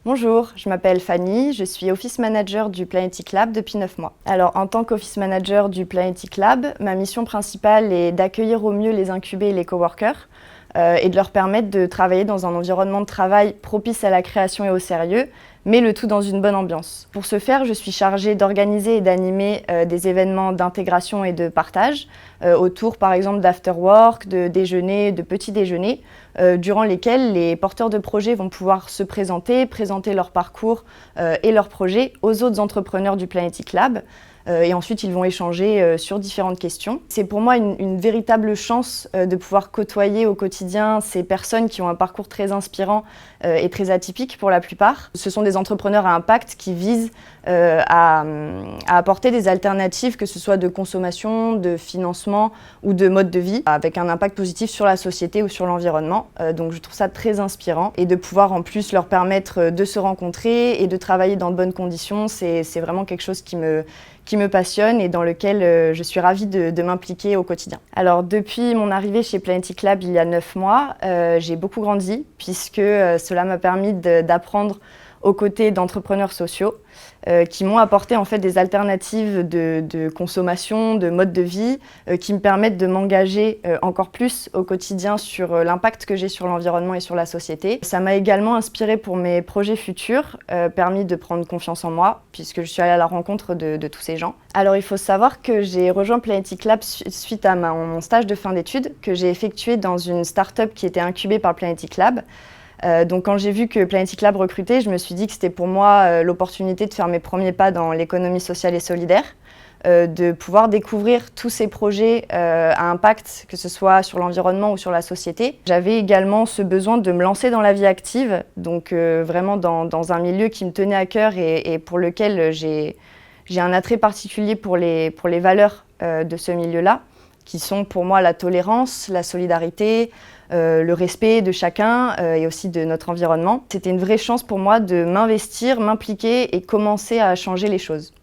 Bonjour, je m'appelle Fanny, je suis Office Manager du Planetic Lab depuis 9 mois. Alors en tant qu'Office Manager du Planetic Lab, ma mission principale est d'accueillir au mieux les incubés et les coworkers et de leur permettre de travailler dans un environnement de travail propice à la création et au sérieux, mais le tout dans une bonne ambiance. Pour ce faire, je suis chargée d'organiser et d'animer des événements d'intégration et de partage autour par exemple d'afterwork, de déjeuners, de petits déjeuners, durant lesquels les porteurs de projets vont pouvoir se présenter leur parcours et leurs projets aux autres entrepreneurs du Planetic Lab. Et ensuite, ils vont échanger sur différentes questions. C'est pour moi une véritable chance de pouvoir côtoyer au quotidien ces personnes qui ont un parcours très inspirant et très atypique pour la plupart. Ce sont des entrepreneurs à impact qui visent à apporter des alternatives, que ce soit de consommation, de financement ou de mode de vie, avec un impact positif sur la société ou sur l'environnement. Donc je trouve ça très inspirant. Et de pouvoir en plus leur permettre de se rencontrer et de travailler dans de bonnes conditions, c'est vraiment quelque chose qui me passionne et dans lequel je suis ravie de m'impliquer au quotidien. Alors depuis mon arrivée chez Planetic Lab il y a 9 mois, j'ai beaucoup grandi puisque cela m'a permis d'apprendre aux côtés d'entrepreneurs sociaux qui m'ont apporté en fait des alternatives de consommation, de mode de vie, qui me permettent de m'engager encore plus au quotidien sur l'impact que j'ai sur l'environnement et sur la société. Ça m'a également inspirée pour mes projets futurs, permis de prendre confiance en moi, puisque je suis allée à la rencontre de tous ces gens. Alors il faut savoir que j'ai rejoint Planetic Lab suite à mon stage de fin d'études, que j'ai effectué dans une start-up qui était incubée par Planetic Lab. Donc quand j'ai vu que Planetic Lab recrutait, je me suis dit que c'était pour moi l'opportunité de faire mes premiers pas dans l'économie sociale et solidaire, de pouvoir découvrir tous ces projets à impact, que ce soit sur l'environnement ou sur la société. J'avais également ce besoin de me lancer dans la vie active, donc vraiment dans un milieu qui me tenait à cœur et pour lequel j'ai un attrait particulier pour les valeurs de ce milieu-là, qui sont pour moi la tolérance, la solidarité, le respect de chacun et aussi de notre environnement. C'était une vraie chance pour moi de m'investir, m'impliquer et commencer à changer les choses.